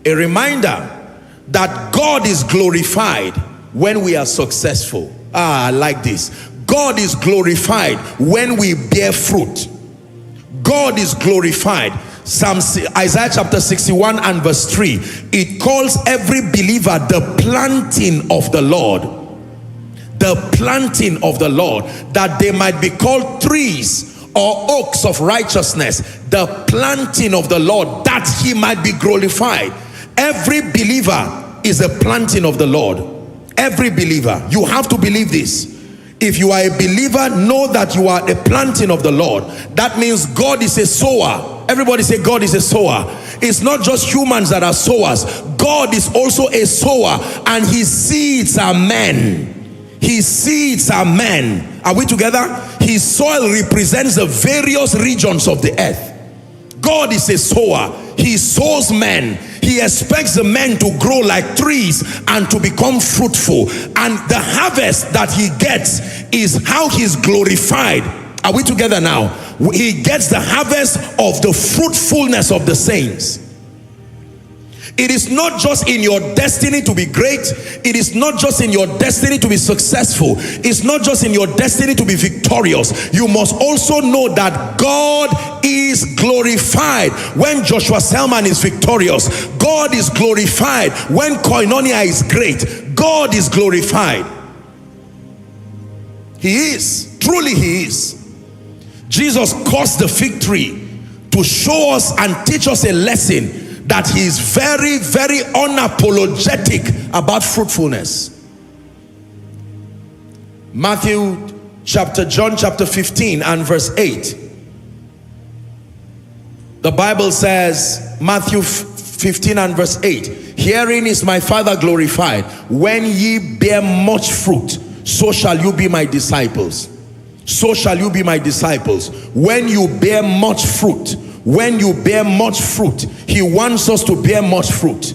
A reminder that God is glorified when we are successful. I like this. God is glorified when we bear fruit. God is glorified. Isaiah chapter 61 and verse 3. It calls every believer the planting of the Lord. The planting of the Lord, that they might be called trees or oaks of righteousness. The planting of the Lord, that he might be glorified. Every believer is a planting of the Lord. Every believer. You have to believe this. If you are a believer, know that you are a planting of the Lord. That means God is a sower. Everybody say God is a sower. It's not just humans that are sowers. God is also a sower, and his seeds are men. His seeds are men. Are we together? His soil represents the various regions of the earth. God is a sower. He sows men. He expects the men to grow like trees and to become fruitful. And the harvest that he gets is how he's glorified. Are we together now? He gets the harvest of the fruitfulness of the saints. It is not just in your destiny to be great. It is not just in your destiny to be successful. It's not just in your destiny to be victorious. You must also know that God is glorified when Joshua Selman is victorious. God is glorified when Koinonia is great. God is glorified. He is. Truly he is. Jesus caused the fig tree to show us and teach us a lesson that he is very, very unapologetic about fruitfulness. John chapter 15 and verse 8. The Bible says, Matthew 15 and verse 8, herein is my Father glorified, when ye bear much fruit, so shall you be my disciples. So shall you be my disciples. When you bear much fruit. When you bear much fruit. He wants us to bear much fruit,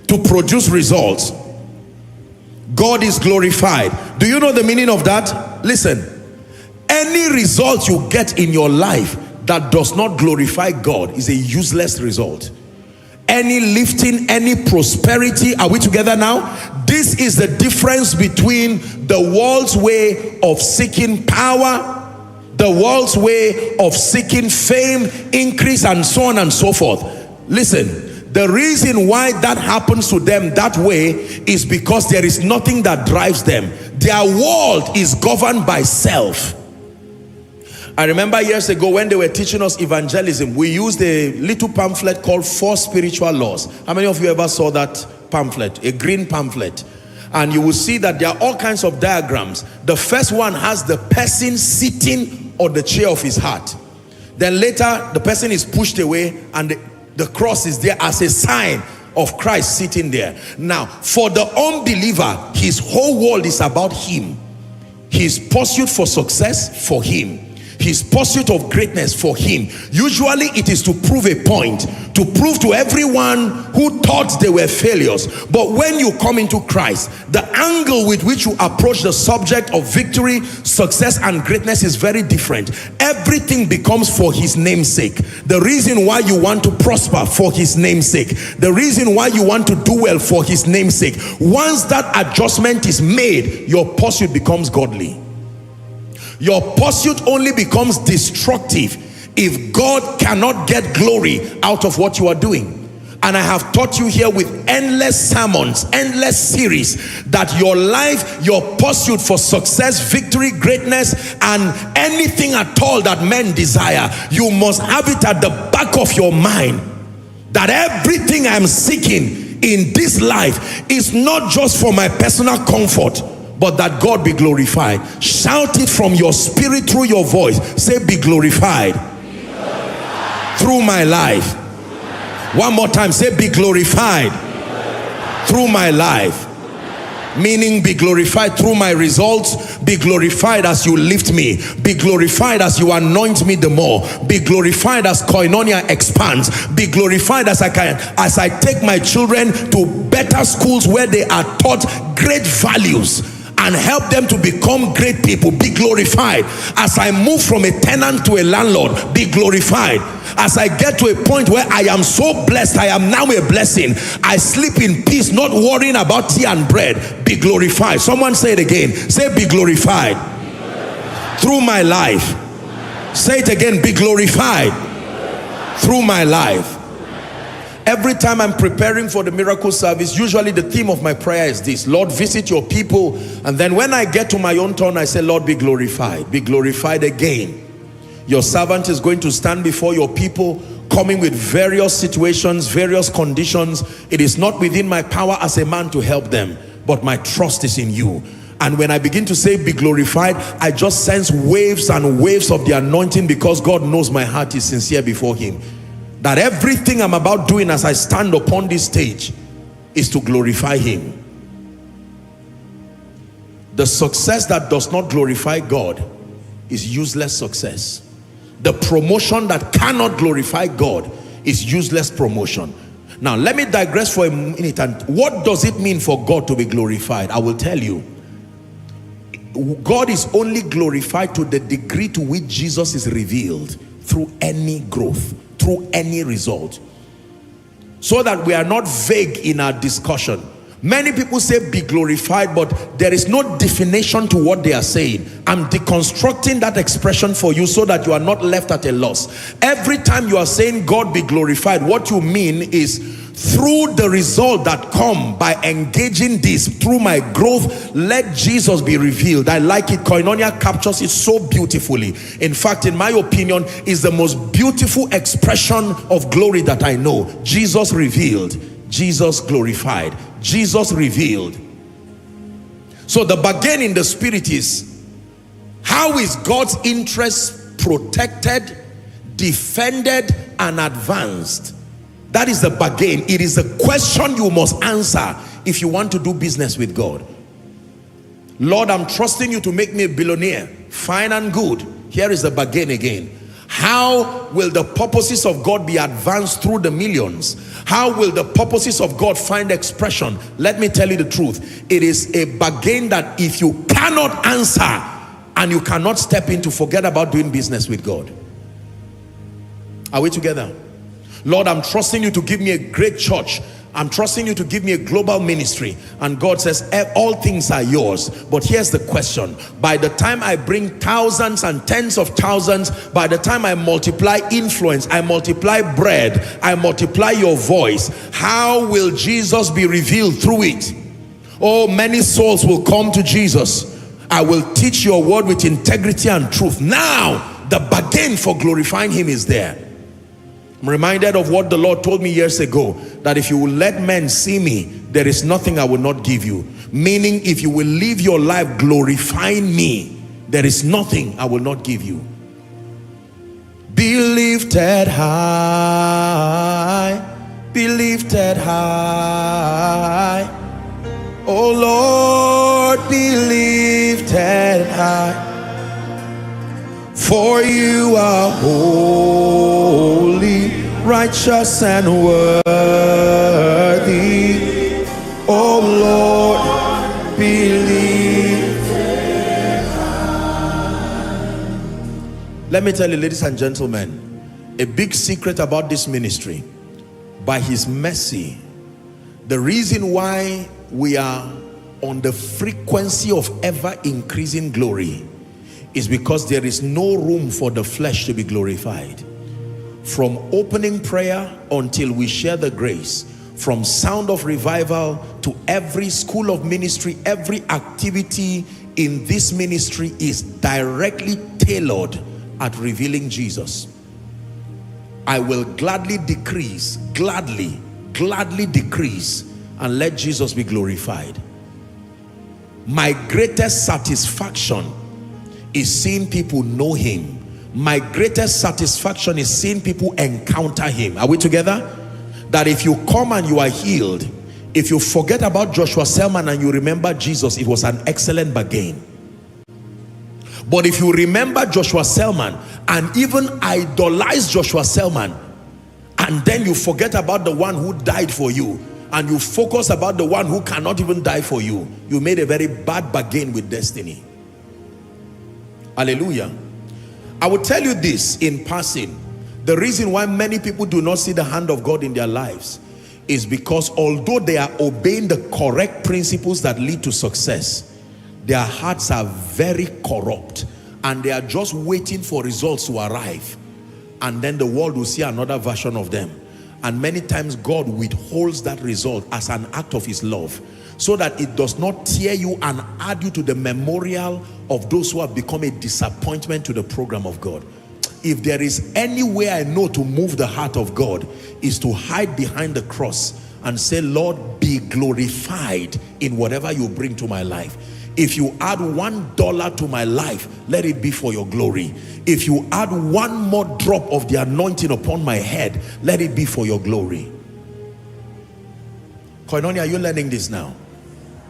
to produce results. God is glorified. Do you know the meaning of that? Listen, any result you get in your life that does not glorify God is a useless result. Any lifting, any prosperity, are we together now? This is the difference between the world's way of seeking power, the world's way of seeking fame, increase, and so on and so forth. Listen, the reason why that happens to them that way is because there is nothing that drives them. Their world is governed by self. I remember years ago when they were teaching us evangelism, we used a little pamphlet called 4 Spiritual Laws. How many of you ever saw that pamphlet? A green pamphlet. And you will see that there are all kinds of diagrams. The first one has the person sitting on the chair of his heart. Then later, the person is pushed away and the cross is there as a sign of Christ sitting there. Now, for the unbeliever, his whole world is about him. His pursuit for success for him. His pursuit of greatness for him. Usually it is to prove a point, to prove to everyone who thought they were failures. But when you come into Christ, the angle with which you approach the subject of victory, success, and greatness is very different. Everything becomes for his name's sake. The reason why you want to prosper, for his name's sake. The reason why you want to do well, for his name's sake. Once that adjustment is made, your pursuit becomes godly. Your pursuit only becomes destructive if God cannot get glory out of what you are doing. And I have taught you here with endless sermons, endless series, that your life, your pursuit for success, victory, greatness, and anything at all that men desire, you must have it at the back of your mind that everything I'm seeking in this life is not just for my personal comfort, but that God be glorified. Shout it from your spirit through your voice. Say, be glorified, through my life. One more time, say, be glorified, through my life. Meaning, be glorified through my results. Be glorified as you lift me. Be glorified as you anoint me the more. Be glorified as Koinonia expands. Be glorified as I take my children to better schools where they are taught great values and help them to become great people, be glorified. As I move from a tenant to a landlord, be glorified. As I get to a point where I am so blessed, I am now a blessing. I sleep in peace, not worrying about tea and bread, be glorified. Someone say it again. Say, be glorified. Through my life. Say it again, be glorified. Through my life. Every time I'm preparing for the miracle service, usually the theme of my prayer is this: Lord, visit your people. And then when I get to my own turn, I say, Lord, be glorified. Be glorified again. Your servant is going to stand before your people, coming with various situations, various conditions. It is not within my power as a man to help them, but my trust is in you. And when I begin to say be glorified, I just sense waves and waves of the anointing, because God knows my heart is sincere before him. That everything I'm about doing as I stand upon this stage is to glorify him. The success that does not glorify God is useless success. The promotion that cannot glorify God is useless promotion. Now let me digress for a minute. And what does it mean for God to be glorified? I will tell you. God is only glorified to the degree to which Jesus is revealed through any growth, through any result, so that we are not vague in our discussion. Many people say be glorified, but there is no definition to what they are saying. I'm deconstructing that expression for you so that you are not left at a loss. Every time you are saying God be glorified, what you mean is through the result that come by engaging this, through my growth, let Jesus be revealed. I like it. Koinonia captures it so beautifully. In fact, in my opinion, is the most beautiful expression of glory that I know. Jesus revealed, Jesus glorified, Jesus revealed. So the bargain in the spirit is, how is God's interest protected, defended, and advanced? That is the bargain. It is a question you must answer if you want to do business with God. Lord, I'm trusting you to make me a billionaire. Fine and good. Here is the bargain again. How will the purposes of God be advanced through the millions? How will the purposes of God find expression? Let me tell you the truth. It is a bargain that if you cannot answer and you cannot step in, to forget about doing business with God. Are we together? Lord, I'm trusting you to give me a great church. I'm trusting you to give me a global ministry. And God says, all things are yours. But here's the question. By the time I bring thousands and tens of thousands, by the time I multiply influence, I multiply bread, I multiply your voice, how will Jesus be revealed through it? Oh, many souls will come to Jesus. I will teach your word with integrity and truth. Now, the bargain for glorifying him is there. I'm reminded of what the Lord told me years ago, that if you will let men see me, there is nothing I will not give you. Meaning, if you will live your life glorifying me, there is nothing I will not give you. Be lifted high, be lifted high. Oh Lord, be lifted high. For you are holy, righteous and worthy. Oh Lord, be lifted high. Let me tell you, ladies and gentlemen, a big secret about this ministry. By his mercy, the reason why we are on the frequency of ever increasing glory is because there is no room for the flesh to be glorified. From opening prayer until we share the grace, from sound of revival to every school of ministry, every activity in this ministry is directly tailored at revealing Jesus. I will gladly decrease, gladly decrease, and let Jesus be glorified. My greatest satisfaction is seeing people know him. My greatest satisfaction is seeing people encounter him. Are we together? That if you come and you are healed, if you forget about Joshua Selman and you remember Jesus, it was an excellent bargain. But if you remember Joshua Selman and even idolize Joshua Selman, and then you forget about the one who died for you, and you focus about the one who cannot even die for you, you made a very bad bargain with destiny. Hallelujah. I will tell you this in passing. The reason why many people do not see the hand of God in their lives is because although they are obeying the correct principles that lead to success, their hearts are very corrupt and they are just waiting for results to arrive, and then the world will see another version of them. And many times God withholds that result as an act of his love, so that it does not tear you and add you to the memorial of those who have become a disappointment to the program of God. If there is any way I know to move the heart of God, is to hide behind the cross and say, Lord, be glorified in whatever you bring to my life. If you add $1 to my life, let it be for your glory. If you add one more drop of the anointing upon my head, let it be for your glory. Koinonia, are you learning this now?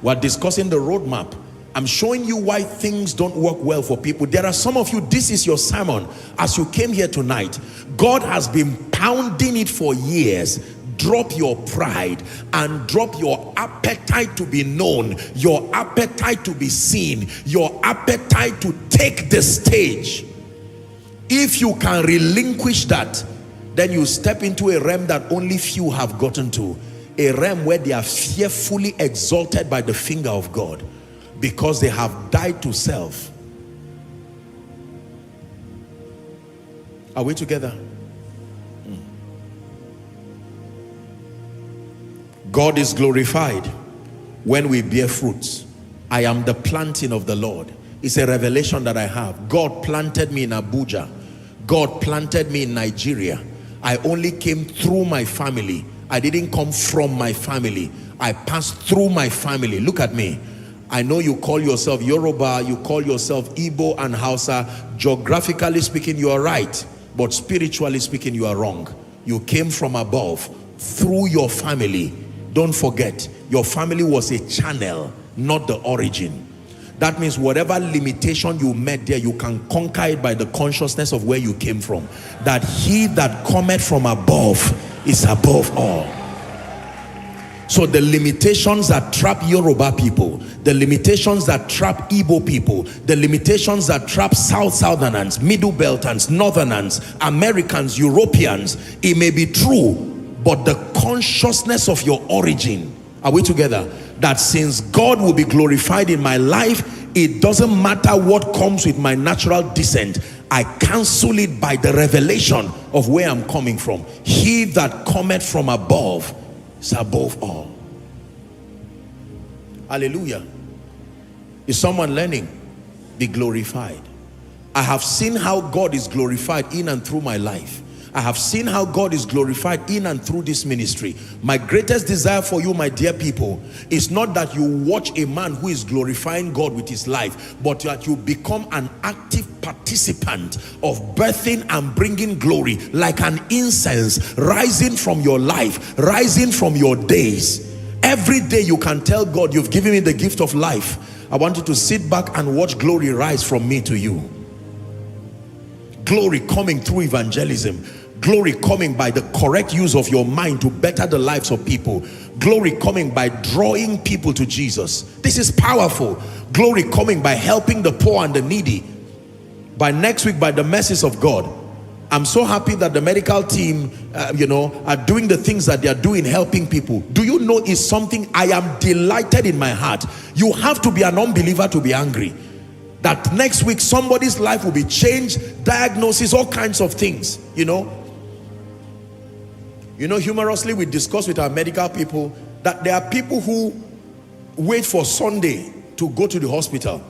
We're discussing the roadmap. I'm showing you why things don't work well for people. There are some of you, this is your sermon. As you came here tonight, God has been pounding it for years. Drop your pride and drop your appetite to be known, your appetite to be seen, your appetite to take the stage. If you can relinquish that, then you step into a realm that only few have gotten to. A realm where they are fearfully exalted by the finger of God, because they have died to self. Are we together? God is glorified when we bear fruits. I am the planting of the Lord. It's a revelation that I have. God planted me in Abuja. God planted me in Nigeria. I only came through my family. I didn't come from my family. I passed through my family. Look at me. I know you call yourself Yoruba, you call yourself Igbo and Hausa. Geographically speaking, you are right. But spiritually speaking, you are wrong. You came from above through your family. Don't forget, your family was a channel, not the origin. That means whatever limitation you met there, you can conquer it by the consciousness of where you came from. That he that cometh from above is above all. So the limitations that trap Yoruba people, the limitations that trap Igbo people, the limitations that trap Southerners, Middle Belters, Northerners, Americans, Europeans, it may be true, but the consciousness of your origin, are we together? That since God will be glorified in my life, it doesn't matter what comes with my natural descent. I cancel it by the revelation of where I'm coming from. He that cometh from above is above all. Hallelujah. Is someone learning? Be glorified. I have seen how God is glorified in and through my life. I have seen how God is glorified in and through this ministry. My greatest desire for you, my dear people, is not that you watch a man who is glorifying God with his life, but that you become an active participant of birthing and bringing glory, like an incense rising from your life, rising from your days. Every day you can tell God, you've given me the gift of life. I want you to sit back and watch glory rise from me to you. Glory coming through evangelism. Glory coming by the correct use of your mind to better the lives of people. Glory coming by drawing people to Jesus. This is powerful. Glory coming by helping the poor and the needy. By next week, by the mercies of God, I'm so happy that the medical team, are doing the things that they are doing, helping people. Do you know it's something I am delighted in my heart? You have to be an unbeliever to be angry. That next week somebody's life will be changed, diagnosis, all kinds of things, humorously we discuss with our medical people that there are people who wait for Sunday to go to the hospital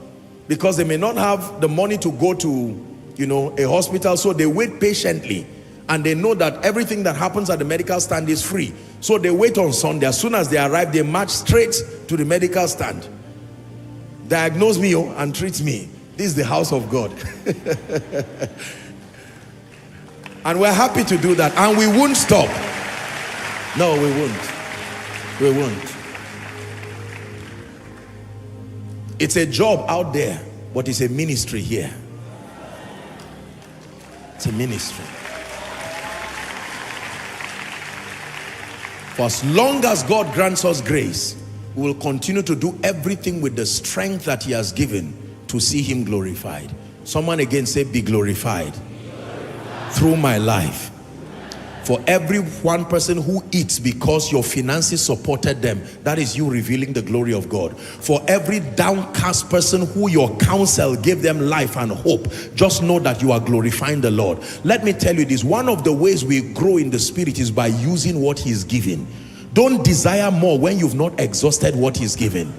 because they may not have the money to go to, a hospital, so they wait patiently, and they know that everything that happens at the medical stand is free. So they wait on Sunday. As soon as they arrive, they march straight to the medical stand. Diagnose me and treat me. This is the house of God. And we're happy to do that, and we won't stop. No, we won't. We won't. It's a job out there, but it's a ministry here. It's a ministry. For as long as God grants us grace, we will continue to do everything with the strength that he has given to see him glorified. Someone again say, be glorified through my life. For every one person who eats because your finances supported them, that is you revealing the glory of God. For every downcast person who your counsel gave them life and hope, just know that you are glorifying the Lord. Let me tell you this, one of the ways we grow in the spirit is by using what he's given. Don't desire more when you've not exhausted what he's given.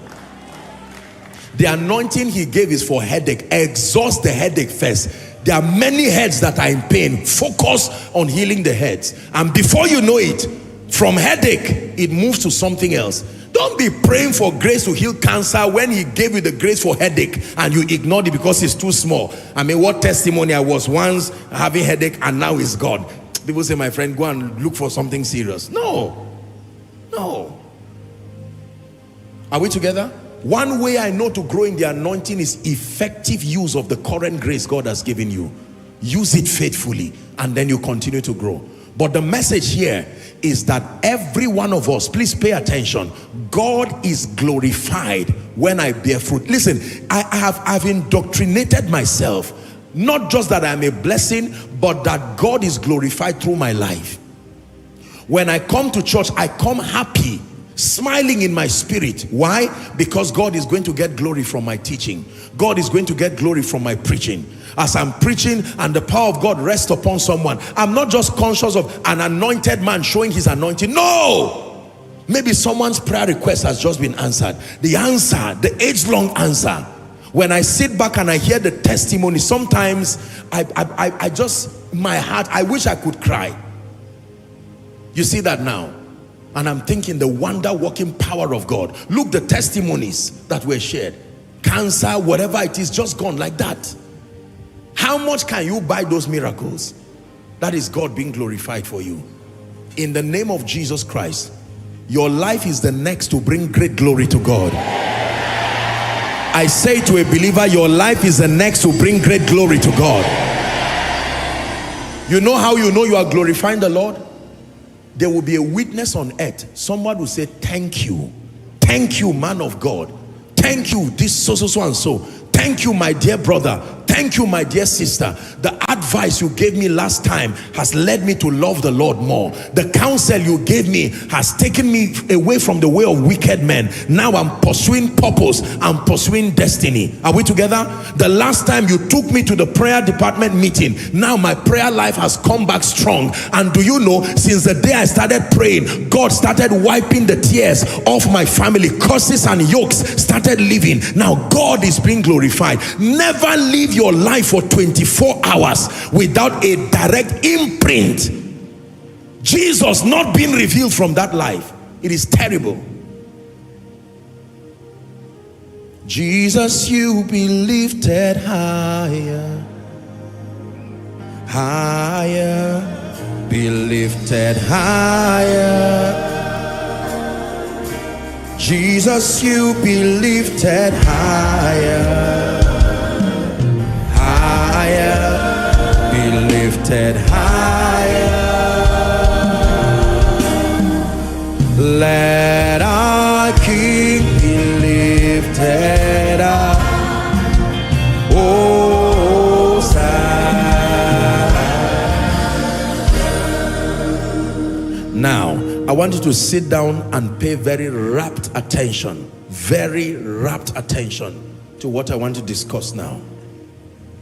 The anointing he gave is for headache. Exhaust the headache first. There are many heads that are in pain. Focus on healing the heads. And before you know it, from headache, it moves to something else. Don't be praying for grace to heal cancer when he gave you the grace for headache and you ignored it because it's too small. I mean, what testimony I was once having headache and now it's gone. People say, my friend, go and look for something serious. No. No. Are we together? One way I know to grow in the anointing is effective use of the current grace God has given you. Use it faithfully and then you continue to grow. But the message here is that every one of us, please pay attention, God is glorified when I bear fruit. Listen, I've indoctrinated myself, not just that I'm a blessing, but that God is glorified through my life. When I come to church, I come happy, smiling in my spirit. Why? Because God is going to get glory from my teaching. God is going to get glory from my preaching. As I'm preaching and the power of God rests upon someone, I'm not just conscious of an anointed man showing his anointing. No! Maybe someone's prayer request has just been answered. The answer, the age-long answer. When I sit back and I hear the testimony, sometimes I just, my heart, I wish I could cry. You see that now? And I'm thinking the wonder-working power of God. Look, the testimonies that were shared. Cancer, whatever it is, just gone like that. How much can you buy those miracles? That is God being glorified for you. In the name of Jesus Christ, your life is the next to bring great glory to God. I say to a believer, your life is the next to bring great glory to God. You know how you know you are glorifying the Lord? There will be a witness on earth. Someone will say, thank you, man of God. Thank you, this so and so. Thank you, my dear brother. Thank you, my dear sister. The advice you gave me last time has led me to love the Lord more. The counsel you gave me has taken me away from the way of wicked men. Now I'm pursuing purpose. I'm pursuing destiny. Are we together? The last time you took me to the prayer department meeting, now my prayer life has come back strong. And do you know, since the day I started praying, God started wiping the tears off my family. Curses and yokes started leaving. Now God is being glorified. Never leave your life for 24 hours without a direct imprint. Jesus not being revealed from that life. It is terrible. Jesus, you be lifted higher, higher, be lifted higher. Jesus, you be lifted higher, higher, be lifted higher. Let our King be lifted up. Oh, now, I want you to sit down and pay very rapt attention to what I want to discuss now.